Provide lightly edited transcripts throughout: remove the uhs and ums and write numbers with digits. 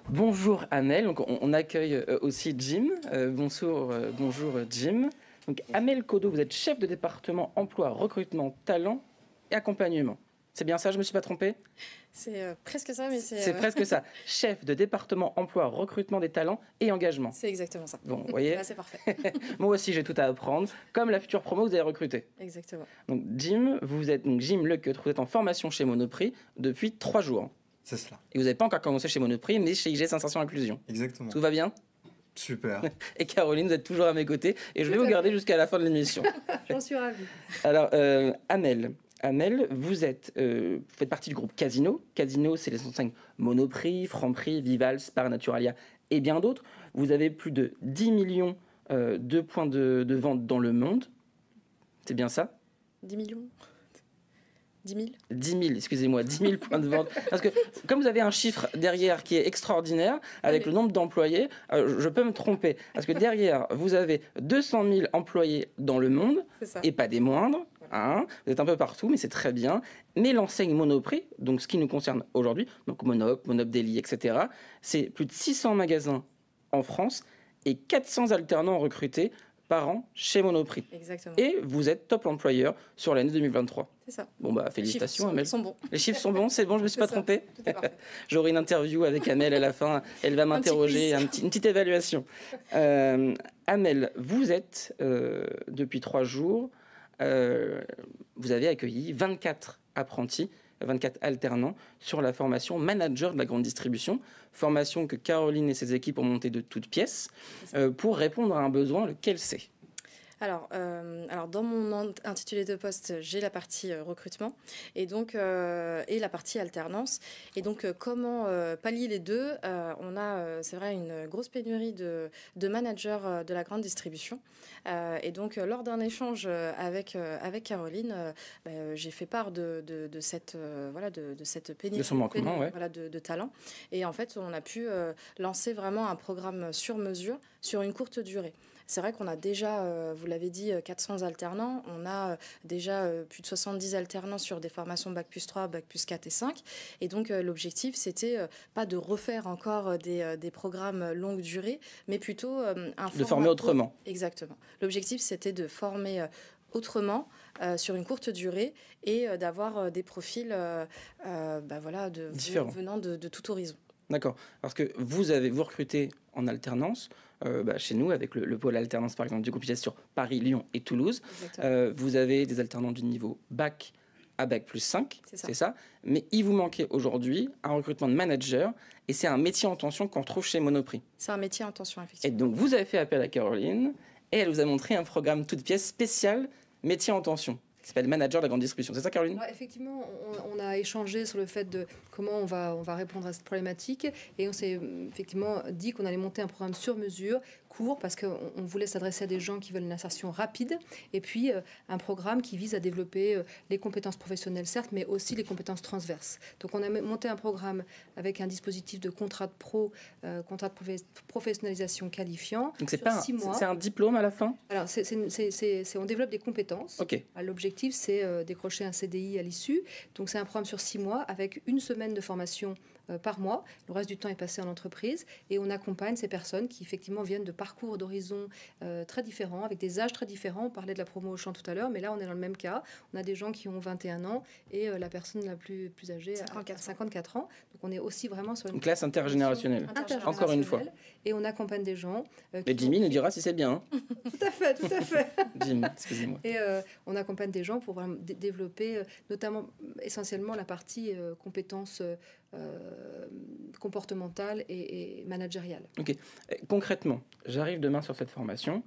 Bonjour Amel, donc on accueille aussi Jim. Bonjour Jim. Donc Amel Kodo, vous êtes chef de département emploi, recrutement, talent et accompagnement. C'est bien ça, je ne me suis pas trompé? C'est presque ça, mais c'est presque ça. Chef de département emploi, recrutement des talents et engagement. C'est exactement ça. Bon, vous voyez. Là, c'est parfait. Moi aussi, j'ai tout à apprendre. Comme la future promo que vous avez recrutée. Exactement. Donc Jim, vous êtes donc Jim Lequeut, vous êtes en formation chez Monoprix depuis 3 jours. C'est cela. Et vous n'avez pas encore commencé chez Monoprix, mais chez IGS Insertion Inclusion. Exactement. Tout va bien? Super. Et Caroline, vous êtes toujours à mes côtés. Et je vais vous garder jusqu'à la fin de l'émission. J'en suis ravie. Alors, Amel, vous faites partie du groupe Casino. Casino, c'est les enseignes Monoprix, Franprix, Vival, Spar, Naturalia et bien d'autres. Vous avez plus de 10 millions de points de vente dans le monde. C'est bien ça? 10 millions 10 000 10 000, excusez-moi, 10 000 points de vente. Parce que comme vous avez un chiffre derrière qui est extraordinaire, avec le nombre d'employés, je peux me tromper. Parce que derrière, vous avez 200 000 employés dans le monde, et pas des moindres. Hein, vous êtes un peu partout, mais c'est très bien. Mais l'enseigne Monoprix, donc ce qui nous concerne aujourd'hui, donc Monop Deli, etc., c'est plus de 600 magasins en France et 400 alternants recrutés par an chez Monoprix. Exactement. Et vous êtes top employeur sur l'année 2023. C'est ça. Bon bah félicitations Amel. Les chiffres sont bons. Les chiffres sont bons, c'est bon, je me suis pas trompé. J'aurai une interview avec Amel à la fin, elle va m'interroger, une petite évaluation. Amel, vous êtes depuis 3 jours, vous avez accueilli 24 apprentis, 24 alternants sur la formation manager de la grande distribution, formation que Caroline et ses équipes ont montée de toutes pièces pour répondre à un besoin, lequel c'est? Alors, dans mon intitulé de poste, j'ai la partie recrutement et la partie alternance. Et donc, comment pallier les deux? On a, c'est vrai, une grosse pénurie de managers de la grande distribution. Et donc, lors d'un échange avec Caroline, j'ai fait part de cette pénurie de son manquement, de talent. Et en fait, on a pu lancer vraiment un programme sur mesure, sur une courte durée. C'est vrai qu'on a déjà, vous l'avez dit, 400 alternants. On a déjà plus de 70 alternants sur des formations Bac plus 3, Bac plus 4 et 5. Et donc, l'objectif, c'était pas de refaire encore des programmes longue durée, mais plutôt de former autrement. Exactement. L'objectif, c'était de former autrement sur une courte durée et d'avoir des profils différents, venant de tout horizon. D'accord. Parce que vous recrutez en alternance chez nous avec le pôle alternance par exemple du groupe IGS sur Paris, Lyon et Toulouse. Vous avez des alternants du niveau Bac à Bac plus 5, c'est ça. Mais il vous manquait aujourd'hui un recrutement de manager et c'est un métier en tension qu'on retrouve chez Monoprix. C'est un métier en tension, effectivement. Et donc vous avez fait appel à Caroline et elle vous a montré un programme toute pièce spécial métier en tension, qui s'appelle Manager de la grande distribution. C'est ça, Caroline? Effectivement, on a échangé sur le fait de comment on va répondre à cette problématique. Et on s'est effectivement dit qu'on allait monter un programme sur mesure, court, parce qu'on voulait s'adresser à des gens qui veulent une insertion rapide. Et puis, un programme qui vise à développer les compétences professionnelles, certes, mais aussi les compétences transverses. Donc, on a monté un programme avec un dispositif de contrat de professionnalisation qualifiant. Donc, c'est un diplôme à la fin? Alors, on développe des compétences. Okay. L'objectif, c'est décrocher un CDI à l'issue. Donc, c'est un programme sur 6 mois avec une semaine de formation par mois. Le reste du temps est passé en entreprise et on accompagne ces personnes qui effectivement viennent de parcours d'horizons très différents, avec des âges très différents. On parlait de la promo au champ tout à l'heure, mais là on est dans le même cas. On a des gens qui ont 21 ans et la personne la plus âgée a 54 ans. Donc on est aussi vraiment sur une classe intergénérationnelle. Encore une fois. Et on accompagne des gens. Et Jimmy nous dira si c'est bien. Hein. Tout à fait. Jim, excusez-moi. Et on accompagne des gens pour vraiment développer notamment essentiellement la partie compétences comportementale et managériale. Ok. Concrètement, j'arrive demain sur cette formation.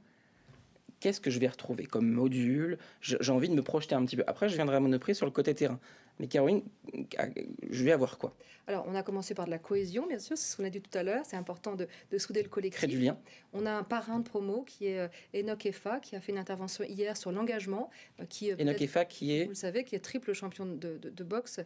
Qu'est-ce que je vais retrouver comme module? J'ai envie de me projeter un petit peu. Après, je viendrai à Monoprix sur le côté terrain. Mais Caroline, je vais avoir quoi? Alors, on a commencé par de la cohésion, bien sûr, c'est ce qu'on a dit tout à l'heure. C'est important de souder le collectif. Créer du lien. On a un parrain de promo qui est Enoch Effa, qui a fait une intervention hier sur l'engagement. Enoch Effa, qui est... Vous le savez, qui est triple champion de boxe,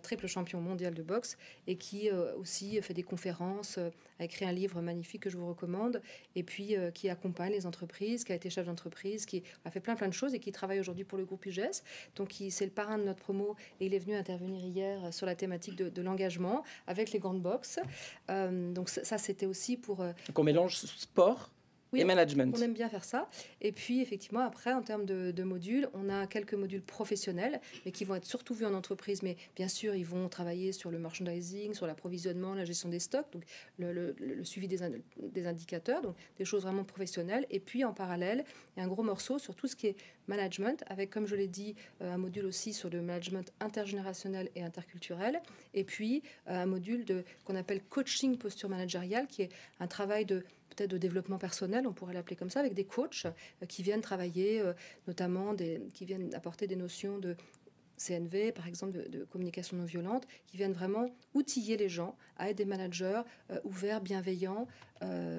triple champion mondial de boxe, et qui aussi fait des conférences, a écrit un livre magnifique que je vous recommande, et puis qui accompagne les entreprises, qui a été chef d'entreprise, qui a fait plein de choses, et qui travaille aujourd'hui pour le groupe IGS. Donc, c'est le parrain de notre promo, et il est venu intervenir hier sur la thématique de l'engagement avec les grandes box. Donc ça, c'était aussi pour... Donc on mélange sport et management. On aime bien faire ça. Et puis, effectivement, après, en termes de modules, on a quelques modules professionnels, mais qui vont être surtout vus en entreprise. Mais bien sûr, ils vont travailler sur le merchandising, sur l'approvisionnement, la gestion des stocks, donc le suivi des indicateurs, donc des choses vraiment professionnelles. Et puis, en parallèle, il y a un gros morceau sur tout ce qui est management, avec, comme je l'ai dit, un module aussi sur le management intergénérationnel et interculturel. Et puis, un module qu'on appelle coaching posture managériale, qui est un travail peut-être de développement personnel, on pourrait l'appeler comme ça, avec des coachs qui viennent travailler, notamment qui viennent apporter des notions de CNV, par exemple, de communication non violente, qui viennent vraiment outiller les gens à être des managers ouverts, bienveillants,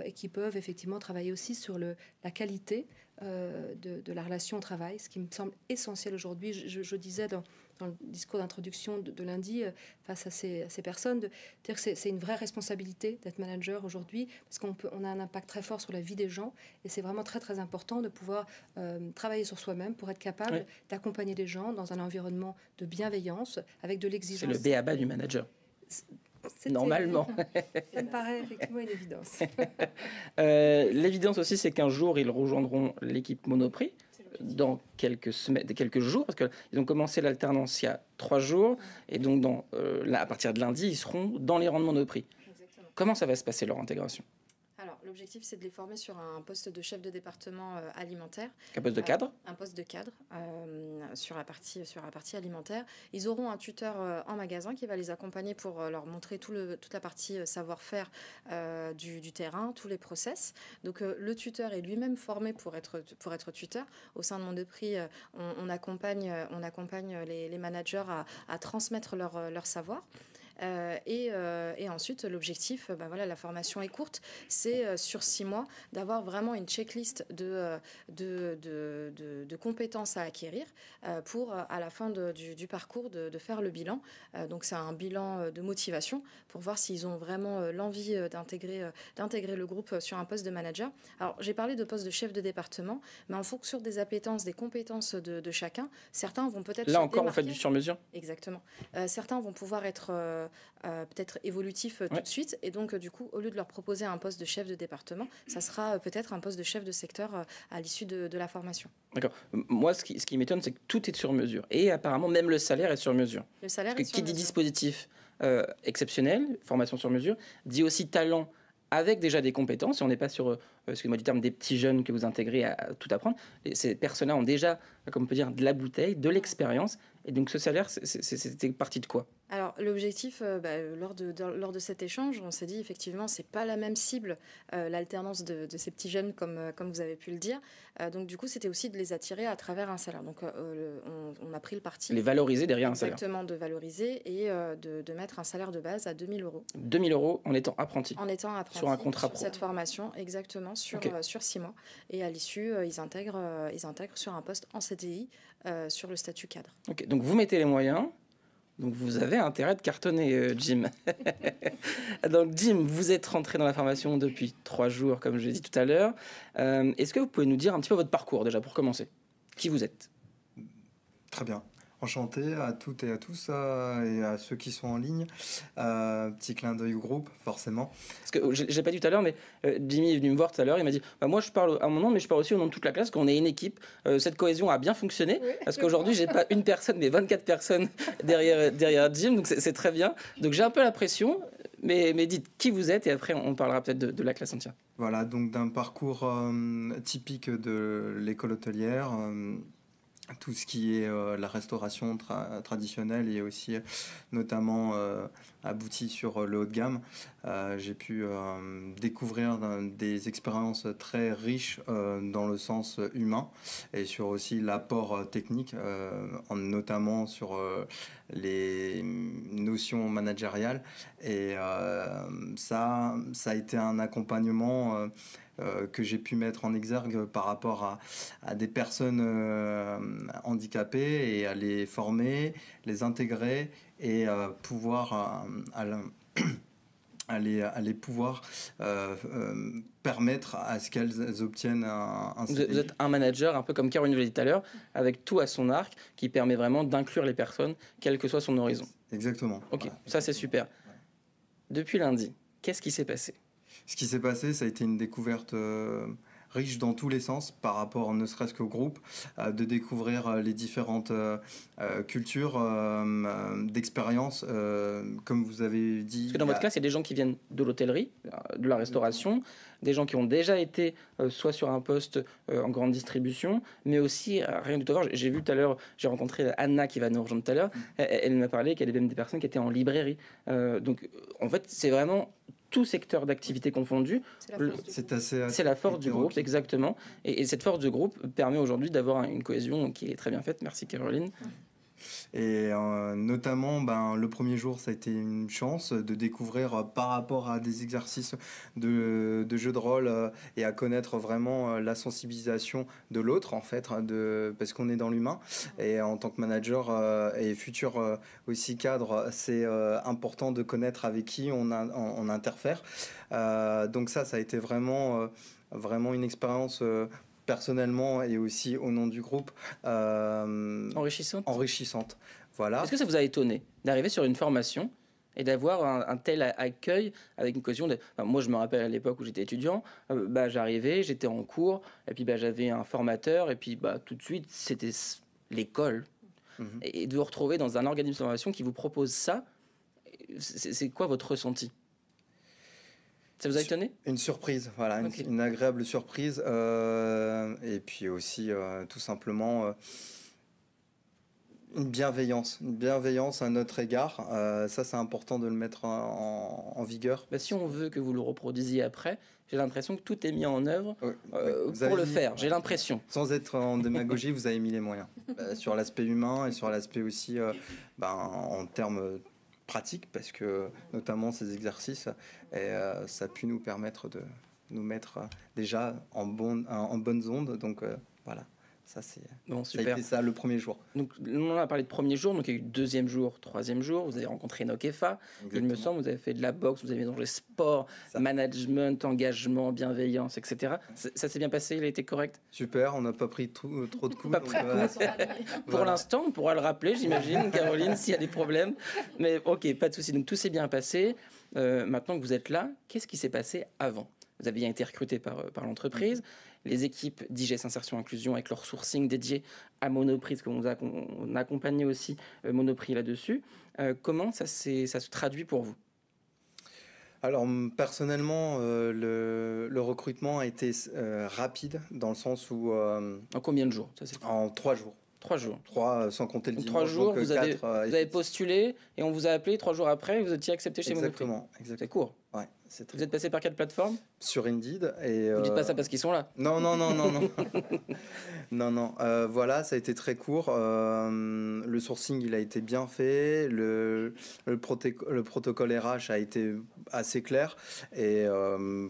et qui peuvent effectivement travailler aussi sur la qualité de la relation au travail, ce qui me semble essentiel aujourd'hui. Je disais dans le discours d'introduction de lundi, face à ces personnes, de dire que c'est une vraie responsabilité d'être manager aujourd'hui, parce qu'on a un impact très fort sur la vie des gens, et c'est vraiment très très important de pouvoir travailler sur soi-même pour être capable d'accompagner les gens dans un environnement de bienveillance, avec de l'exigence. C'est le b.a.-ba du manager. Normalement. Ça me paraît effectivement une évidence. L'évidence aussi, c'est qu'un jour, ils rejoindront l'équipe Monoprix dans quelques semaines, quelques jours, parce qu'ils ont commencé l'alternance il y a 3 jours, et donc à partir de lundi, ils seront dans les rangs de Monoprix. Exactement. Comment ça va se passer, leur intégration? Alors, l'objectif, c'est de les former sur un poste de chef de département alimentaire. Un poste de cadre? Un poste de cadre sur la partie alimentaire. Ils auront un tuteur en magasin qui va les accompagner pour leur montrer toute la partie savoir-faire du terrain, tous les process. Donc, le tuteur est lui-même formé pour être tuteur. Au sein de Monoprix, on accompagne les managers à transmettre leur savoir. Et ensuite, l'objectif, la formation est courte, c'est sur 6 mois d'avoir vraiment une checklist de compétences à acquérir pour, à la fin du parcours, de faire le bilan. Donc, c'est un bilan de motivation pour voir s'ils ont vraiment l'envie d'intégrer le groupe sur un poste de manager. Alors, j'ai parlé de poste de chef de département, mais en fonction des appétences, des compétences de chacun, certains vont peut-être Là encore, on fait du sur-mesure. Exactement. Certains vont pouvoir être peut-être évolutifs tout de suite, et donc du coup, au lieu de leur proposer un poste de chef de département, ça sera peut-être un poste de chef de secteur à l'issue de la formation. D'accord. Moi, ce qui m'étonne, c'est que tout est sur mesure, et apparemment même le salaire est sur mesure. Le salaire Parce est que sur qui dit mesure. dispositif exceptionnel, formation sur mesure, dit aussi talent avec déjà des compétences, et on n'est pas sur, excusez-moi du terme, des petits jeunes que vous intégrez à tout apprendre. Et ces personnes-là ont déjà, comme on peut dire, de la bouteille, de l'expérience, et donc ce salaire, c'était parti de quoi? Alors, l'objectif, lors de cet échange, on s'est dit, effectivement, c'est pas la même cible, l'alternance de ces petits jeunes, comme vous avez pu le dire. Donc, du coup, c'était aussi de les attirer à travers un salaire. Donc, on a pris le parti... Les valoriser derrière un salaire. Exactement, de valoriser et de mettre un salaire de base à 2 000 €. 2 000 € en étant apprenti. En étant apprenti. Sur un contrat sur pro. cette formation, exactement, sur 6 mois. Et à l'issue, ils intègrent sur un poste en CDI sur le statut cadre. Ok, donc vous mettez les moyens. Donc vous avez intérêt de cartonner, Jim. Donc Jim, vous êtes rentré dans la formation depuis 3 jours, comme je l'ai dit tout à l'heure. Est-ce que vous pouvez nous dire un petit peu votre parcours déjà pour commencer? Qui vous êtes? Très bien. Enchanté à toutes et à tous et à ceux qui sont en ligne. Petit clin d'œil au groupe, forcément. Parce que je l'ai pas dit tout à l'heure, mais Jimmy est venu me voir tout à l'heure. Il m'a dit moi, je parle à mon nom, mais je parle aussi au nom de toute la classe, qu'on est une équipe. Cette cohésion a bien fonctionné. Oui. Parce qu'aujourd'hui, j'ai pas une personne, mais 24 personnes derrière Jim. Donc, c'est très bien. Donc, j'ai un peu la pression. Mais dites qui vous êtes et après, on parlera peut-être de la classe entière. Voilà, donc d'un parcours typique de l'école hôtelière. Tout ce qui est la restauration traditionnelle et aussi notamment abouti sur le haut de gamme. J'ai pu découvrir des expériences très riches dans le sens humain et sur aussi l'apport technique, notamment sur les notions managériales. Et ça a été un accompagnement que j'ai pu mettre en exergue par rapport à des personnes handicapées et à les former, les intégrer et pouvoir allait pouvoir permettre à ce qu'elles obtiennent un Vous CDI. êtes un manager, un peu comme Caroline l'a dit tout à l'heure, avec tout à son arc, qui permet vraiment d'inclure les personnes, quel que soit son horizon. Exactement. Ok, Voilà. ça c'est super. Depuis lundi, qu'est-ce qui s'est passé? Ce qui s'est passé, ça a été une découverte riche dans tous les sens par rapport ne serait-ce qu'au groupe, de découvrir les différentes cultures d'expérience, comme vous avez dit. Parce que dans votre classe, il y a des gens qui viennent de l'hôtellerie, de la restauration, des gens qui ont déjà été soit sur un poste en grande distribution, mais aussi, rien du tout à voir, j'ai vu tout à l'heure, j'ai rencontré Anna qui va nous rejoindre tout à l'heure, elle m'a parlé qu'il y avait même des personnes qui étaient en librairie. Donc en fait, c'est vraiment tout secteur d'activité confondu. C'est la force du groupe, exactement. Et cette force de groupe permet aujourd'hui d'avoir une cohésion qui est très bien faite. Merci Caroline. Et notamment, le premier jour, ça a été une chance de découvrir par rapport à des exercices de jeu de rôle et à connaître vraiment la sensibilisation de l'autre, en fait, parce qu'on est dans l'humain. Et en tant que manager et futur aussi cadre, c'est important de connaître avec qui on interfère. Donc ça a été vraiment une expérience personnellement et aussi au nom du groupe enrichissante. Voilà. Est-ce que ça vous a étonné d'arriver sur une formation et d'avoir un tel accueil avec une cohésion moi je me rappelle à l'époque où j'étais étudiant, j'arrivais, j'étais en cours et puis j'avais un formateur et puis tout de suite c'était l'école. Et de vous retrouver dans un organisme de formation qui vous propose ça, c'est quoi votre ressenti? Ça vous a étonné? Une surprise, voilà, Okay. une agréable surprise. Et puis aussi, tout simplement, une bienveillance à notre égard. Ça, c'est important de le mettre en vigueur. Si on veut que vous le reproduisiez après, j'ai l'impression que tout est mis en œuvre pour le faire. J'ai l'impression. Sans être en démagogie, vous avez mis les moyens. Sur l'aspect humain et sur l'aspect aussi, en termes pratique, parce que notamment ces exercices, ça a pu nous permettre de nous mettre déjà en bonnes ondes. Donc voilà, ça c'est bon, ça a super. été ça le premier jour. Donc on a parlé de premier jour, donc il y a eu deuxième jour, troisième jour, vous avez rencontré Nokefa, il me semble, vous avez fait de la boxe, vous avez mélangé sport, management, engagement, bienveillance, etc. Ça s'est bien passé, il a été correct? Super, on n'a pas pris trop de coups. Pas pris de coups. Pour l'instant, on pourra le rappeler, j'imagine, Caroline, s'il y a des problèmes. Mais ok, pas de souci. Donc tout s'est bien passé. Maintenant que vous êtes là, qu'est-ce qui s'est passé avant? Vous avez bien été recruté par l'entreprise. Les équipes d'IGES Insertion Inclusion avec leur sourcing dédié à Monoprix, parce qu'on a accompagné aussi Monoprix là-dessus. Comment ça se traduit pour vous? Alors personnellement, le recrutement a été rapide dans le sens où... En combien de jours ça s'est fait? En 3 jours. 3 jours. 3 sans compter le dimanche. 3 jours, donc, vous avez postulé et on vous a appelé 3 jours après, vous étiez accepté chez Monoprix. Exactement. C'est court. Ouais, vous êtes passé par quelle plateforme? Sur Indeed. Et, vous dites pas ça parce qu'ils sont là. Non. non. Voilà, ça a été très court. Le sourcing, il a été bien fait. Le protocole RH a été assez clair. Et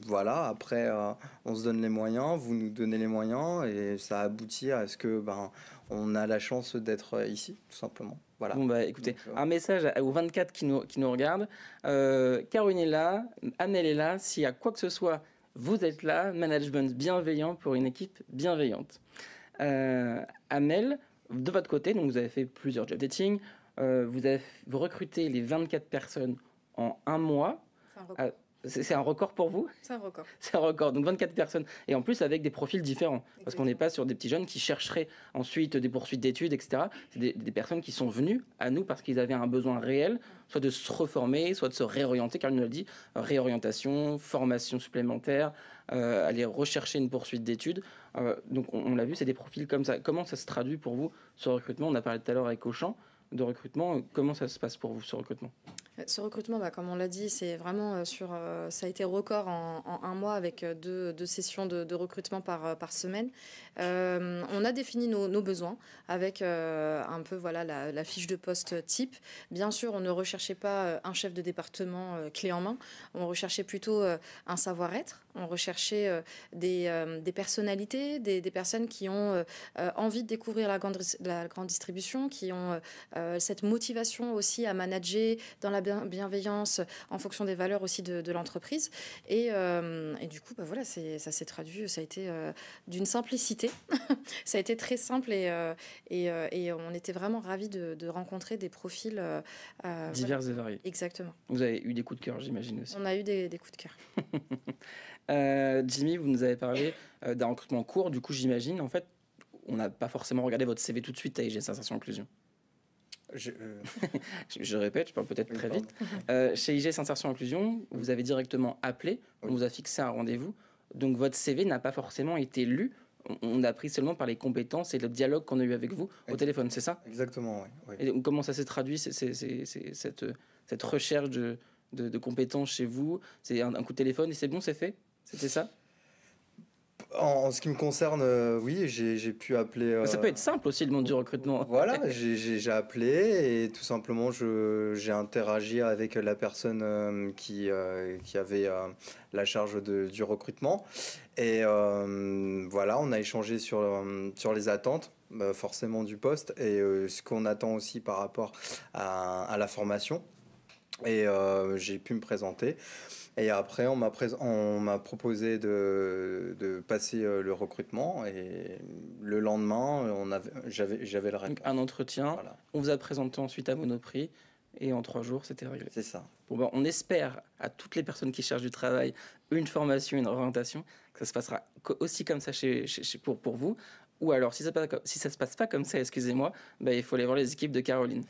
voilà, après, on se donne les moyens, vous nous donnez les moyens, et ça aboutit à ce que on a la chance d'être ici, tout simplement. Voilà. Bon écoutez, un message aux 24 qui nous regardent. Caroline est là, Amel est là. S'il y a quoi que ce soit, vous êtes là. Management bienveillant pour une équipe bienveillante. Amel, de votre côté, donc vous avez fait plusieurs job dating. Vous recrutez les 24 personnes en un mois. C'est un record pour vous? C'est un record. C'est un record, donc 24 personnes. Et en plus avec des profils différents. Exactement. Parce qu'on n'est pas sur des petits jeunes qui chercheraient ensuite des poursuites d'études, etc. C'est des personnes qui sont venues à nous parce qu'ils avaient un besoin réel, soit de se reformer, soit de se réorienter, car nous l'a dit, réorientation, formation supplémentaire, aller rechercher une poursuite d'études. Donc on l'a vu, c'est des profils comme ça. Comment ça se traduit pour vous, ce recrutement? On a parlé tout à l'heure avec Auchan de recrutement. Comment ça se passe pour vous, ce recrutement? Ce recrutement, comme on l'a dit, c'est vraiment ça a été record en un mois avec deux sessions de recrutement par semaine. On a défini nos besoins avec un peu la fiche de poste type. Bien sûr, on ne recherchait pas un chef de département clé en main. On recherchait plutôt un savoir-être, On recherchait des personnalités, des personnes qui ont envie de découvrir la grande distribution, qui ont cette motivation aussi à manager dans la bienveillance en fonction des valeurs aussi de l'entreprise. Et du coup, voilà, ça s'est traduit, ça a été d'une simplicité. Ça a été très simple et on était vraiment ravis de rencontrer des profils divers et variés. Exactement. Vous avez eu des coups de cœur, j'imagine aussi. On a eu des coups de cœur. Jimmy, vous nous avez parlé d'un recrutement court. Du coup, j'imagine, en fait, on n'a pas forcément regardé votre CV tout de suite à IGS Insertion Inclusion. Je répète, je parle peut-être très vite. Chez IGS Insertion Inclusion, vous avez directement appelé, on vous a fixé un rendez-vous. Donc, votre CV n'a pas forcément été lu. On a pris seulement par les compétences et le dialogue qu'on a eu avec vous au téléphone, c'est ça? Exactement, oui. Et comment ça s'est traduit, cette recherche de compétences chez vous? C'est un coup de téléphone et c'est bon, c'est fait? C'était ça? En ce qui me concerne, oui, j'ai pu appeler... Ça peut être simple aussi, le monde du recrutement. Voilà, j'ai appelé et tout simplement, j'ai interagi avec la personne qui avait la charge du recrutement. Et voilà, on a échangé sur les attentes, forcément, du poste et ce qu'on attend aussi par rapport à la formation. Et j'ai pu me présenter. Et après, on m'a proposé de passer le recrutement. Et le lendemain, j'avais le réponse. Un entretien. Voilà. On vous a présenté ensuite à Monoprix. Et en 3 jours, c'était réglé. C'est ça. Bon, ben, on espère à toutes les personnes qui cherchent du travail, une formation, une orientation, que ça se passera aussi comme ça pour vous. Ou alors, si ça se passe pas comme ça, excusez-moi, ben, il faut aller voir les équipes de Caroline.